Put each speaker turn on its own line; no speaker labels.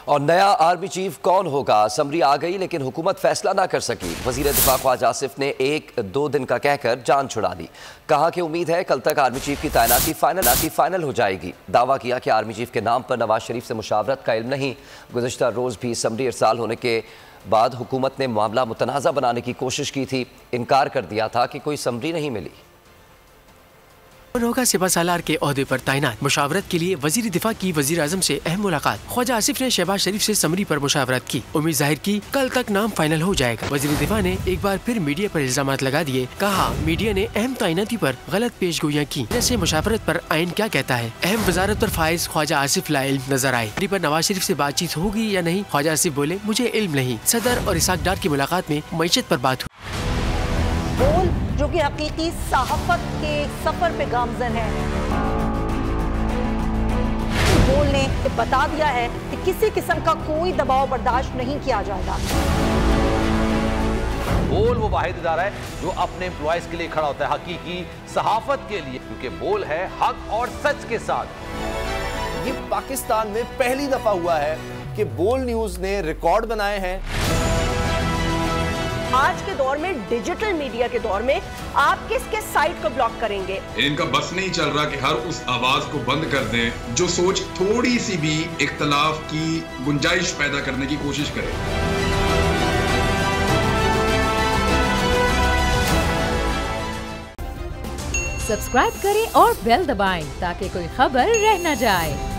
और नया army chief कौन होगा? समरी आ गई लेकिन हुकूमत फैसला ना कर सकी। वजीर दिफा ख्वाजा आसिफ ने 1-2 दिन का कहकर जान छुड़ा दी। कहा कि उम्मीद है कल तक आर्मी चीफ की तैनाती फाइनल हो जाएगी। दावा किया कि आर्मी चीफ के नाम पर नवाज शरीफ से मुशावरत का इल्म नहीं। गुज़श्ता रोज़ भी समरी इरसाल होने के बाद हुकूमत ने मामला मुतनाज़ा बनाने की कोशिश की थी। इनकार कर दिया था कि कोई समरी नहीं मिली।
होगा सिपा सालार के ओहदे पर तैनात। मुशावरत के लिए वजीर दिफा की वजीर आजम से अहम मुलाकात। ख्वाजा आसिफ ने शहबाज शरीफ से समरी पर मुशावरत की। उम्मीद जाहिर की कल तक नाम फाइनल हो जाएगा। वजीर दिफा ने एक बार फिर मीडिया पर इल्जाम लगा दिए। कहा मीडिया ने अहम तैनाती पर गलत पेशगोइयाँ की। जैसे मुशावरत पर आइन क्या कहता है। अहम वजारत पर फाइज ख्वाजा आसिफ ला इल्म नजर आए। पर नवाज शरीफ से बातचीत होगी या नहीं, ख्वाजा आसिफ बोले मुझे इल्म नहीं। सदर और इसाक डार की मुलाकात में मईशत पर बात हुई।
जो कि हकीकी सहाफत के सफर पे गामजन है। बोल ने बता दिया है कि किसी किस्म का कोई दबाव बर्दाश्त नहीं किया जाएगा।
बोल वो वाहिद इदारा है जो अपने एम्प्लॉयज के लिए खड़ा होता है, हकीकी सहाफत के लिए, क्योंकि बोल है हक और सच के साथ।
ये पाकिस्तान में पहली दफा हुआ है कि बोल न्यूज ने रिकॉर्ड बनाए हैं।
आज के दौर में, डिजिटल मीडिया के दौर में, आप किसके साइट को ब्लॉक करेंगे?
इनका बस नहीं चल रहा कि हर उस आवाज को बंद कर दें जो सोच थोड़ी सी भी इख्तलाफ की गुंजाइश पैदा करने की कोशिश करे।
सब्सक्राइब करें और बेल दबाएं ताकि कोई खबर रह न जाए।